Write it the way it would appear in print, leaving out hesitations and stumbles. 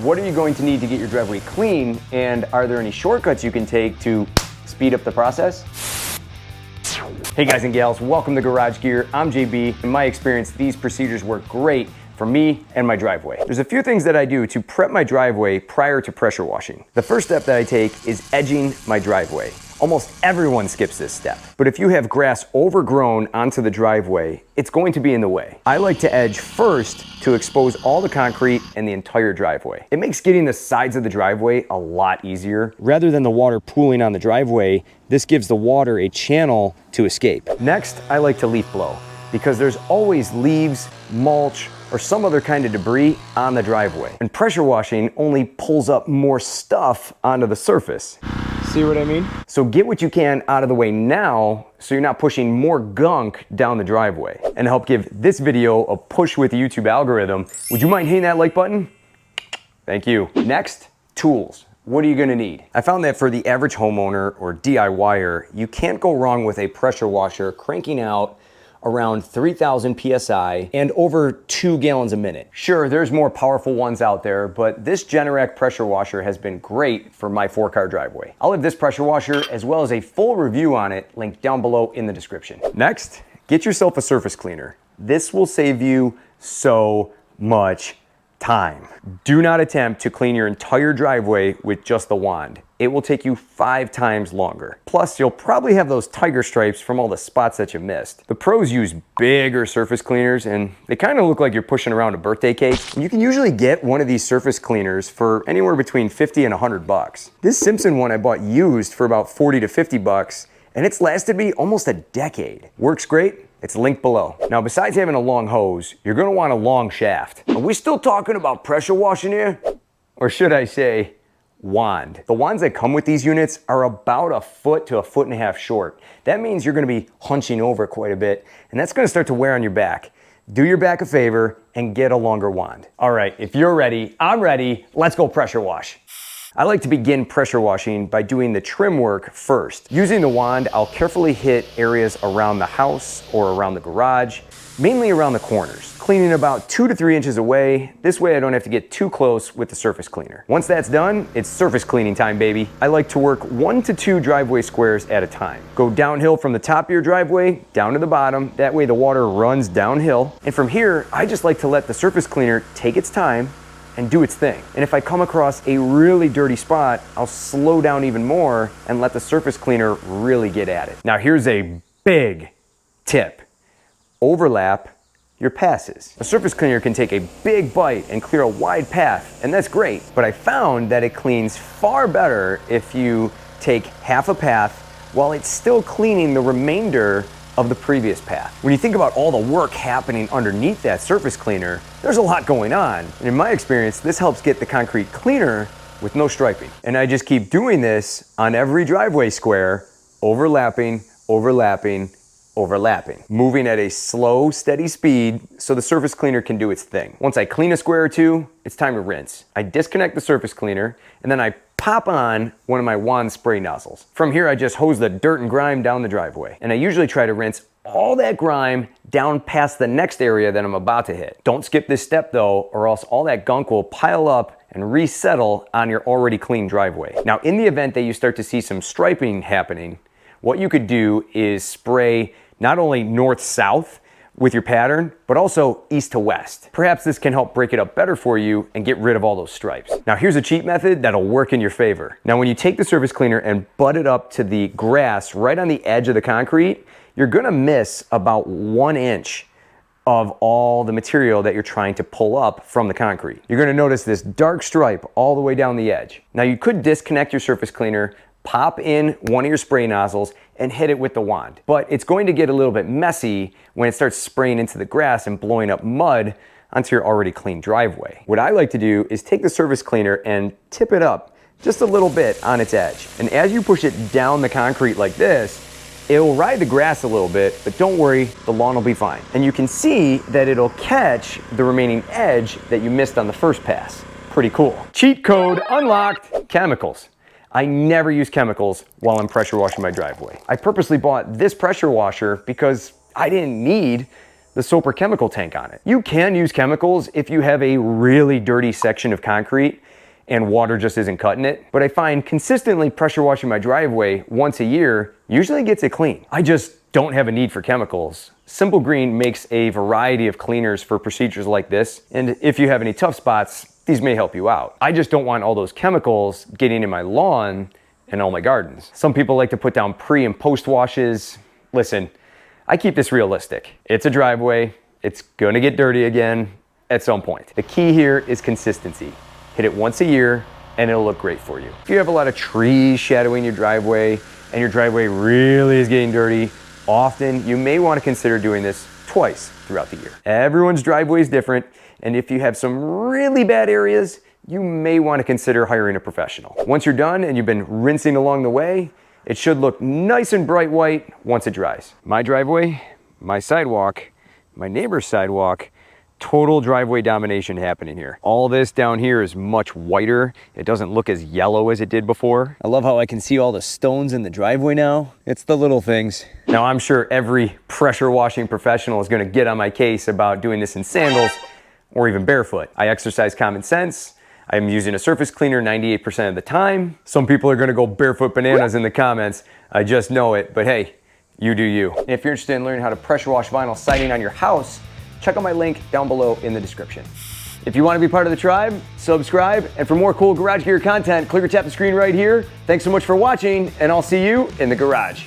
What are you going to need to get your driveway clean, and are there any shortcuts you can take to speed up the process? Hey guys and gals, welcome to Garage Gear. I'm JB. In my experience, these procedures work great for me and my driveway. There's a few things that I do to prep my driveway prior to pressure washing. The first step that I take is edging my driveway. Almost everyone skips this step, but if you have grass overgrown onto the driveway, it's going to be in the way. I like to edge first to expose all the concrete and the entire driveway. It makes getting the sides of the driveway a lot easier. Rather than the water pooling on the driveway, this gives the water a channel to escape. Next, I like to leaf blow because there's always leaves, mulch, or some other kind of debris on the driveway. And pressure washing only pulls up more stuff onto the surface. See what I mean? So get what you can out of the way now so you're not pushing more gunk down the driveway. And to help give this video a push with the YouTube algorithm, would you mind hitting that like button? Thank you. Next, tools. What are you gonna need? I found that for the average homeowner or DIYer, you can't go wrong with a pressure washer cranking out around 3,000 PSI and over 2 gallons a minute. Sure, there's more powerful ones out there, but this Generac pressure washer has been great for my 4-car driveway. I'll have this pressure washer as well as a full review on it linked down below in the description. Next, get yourself a surface cleaner. This will save you so much time. Do not attempt to clean your entire driveway with just the wand. It will take you 5 times longer. Plus, you'll probably have those tiger stripes from all the spots that you missed. The pros use bigger surface cleaners, and they kind of look like you're pushing around a birthday cake. You can usually get one of these surface cleaners for anywhere between 50 and 100 bucks. This Simpson one I bought used for about 40 to 50 bucks, and it's lasted me almost a decade. Works great. It's linked below. Now, besides having a long hose, you're gonna want a long shaft. Are we still talking about pressure washing here? Or should I say, wand. The wands that come with these units are about 1 foot to 1.5 foot short. That means you're gonna be hunching over quite a bit, and that's gonna start to wear on your back. Do your back a favor and get a longer wand. All right, if you're ready, I'm ready, let's go pressure wash. I like to begin pressure washing by doing the trim work first. Using the wand, I'll carefully hit areas around the house or around the garage, mainly around the corners, cleaning about 2 to 3 inches away. This way I don't have to get too close with the surface cleaner. Once that's done, it's surface cleaning time, baby. I like to work 1 to 2 driveway squares at a time. Go downhill from the top of your driveway down to the bottom. That way the water runs downhill. And from here, I just like to let the surface cleaner take its time and do its thing. And if I come across a really dirty spot, I'll slow down even more and let the surface cleaner really get at it. Now here's a big tip. Overlap your passes. A surface cleaner can take a big bite and clear a wide path, and that's great, but I found that it cleans far better if you take half a path while it's still cleaning the remainder of the previous path. When you think about all the work happening underneath that surface cleaner, there's a lot going on. And in my experience, this helps get the concrete cleaner with no striping. And I just keep doing this on every driveway square, overlapping, overlapping, overlapping, moving at a slow, steady speed so the surface cleaner can do its thing. Once I clean a square or two, it's time to rinse. I disconnect the surface cleaner and then I pop on one of my wand spray nozzles. From here, I just hose the dirt and grime down the driveway. And I usually try to rinse all that grime down past the next area that I'm about to hit. Don't skip this step though, or else all that gunk will pile up and resettle on your already clean driveway. Now, in the event that you start to see some striping happening, what you could do is spray not only north-south with your pattern, but also east to west. Perhaps this can help break it up better for you and get rid of all those stripes. Now here's a cheat method that'll work in your favor. Now when you take the surface cleaner and butt it up to the grass right on the edge of the concrete, you're gonna miss about 1 inch of all the material that you're trying to pull up from the concrete. You're gonna notice this dark stripe all the way down the edge. Now you could disconnect your surface cleaner, pop in one of your spray nozzles and hit it with the wand. But it's going to get a little bit messy when it starts spraying into the grass and blowing up mud onto your already clean driveway. What I like to do is take the surface cleaner and tip it up just a little bit on its edge. And as you push it down the concrete like this, it will ride the grass a little bit, but don't worry, the lawn will be fine. And you can see that it'll catch the remaining edge that you missed on the first pass. Pretty cool. Cheat code unlocked, chemicals. I never use chemicals while I'm pressure washing my driveway. I purposely bought this pressure washer because I didn't need the soap or chemical tank on it. You can use chemicals if you have a really dirty section of concrete and water just isn't cutting it. But I find consistently pressure washing my driveway once a year usually gets it clean. I just don't have a need for chemicals. Simple Green makes a variety of cleaners for procedures like this, and if you have any tough spots, these may help you out. I just don't want all those chemicals getting in my lawn and all my gardens. Some people like to put down pre and post washes. Listen, I keep this realistic. It's a driveway, it's gonna get dirty again at some point. The key here is consistency. Hit it once a year and it'll look great for you. If you have a lot of trees shadowing your driveway and your driveway really is getting dirty, often you may want to consider doing this twice throughout the year. Everyone's driveway is different, and if you have some really bad areas, you may want to consider hiring a professional. Once you're done and you've been rinsing along the way, it should look nice and bright white once it dries. My driveway, my sidewalk, my neighbor's sidewalk, total driveway domination happening here. All this down here is much whiter. It doesn't look as yellow as it did before. I love how I can see all the stones in the driveway now. It's the little things. Now I'm sure every pressure washing professional is gonna get on my case about doing this in sandals or even barefoot. I exercise common sense. I'm using a surface cleaner 98% of the time. Some people are gonna go barefoot bananas in the comments. I just know it, but hey, you do you. And if you're interested in learning how to pressure wash vinyl siding on your house, check out my link down below in the description. If you want to be part of the tribe, subscribe, and for more cool garage gear content, click or tap the screen right here. Thanks so much for watching, and I'll see you in the garage.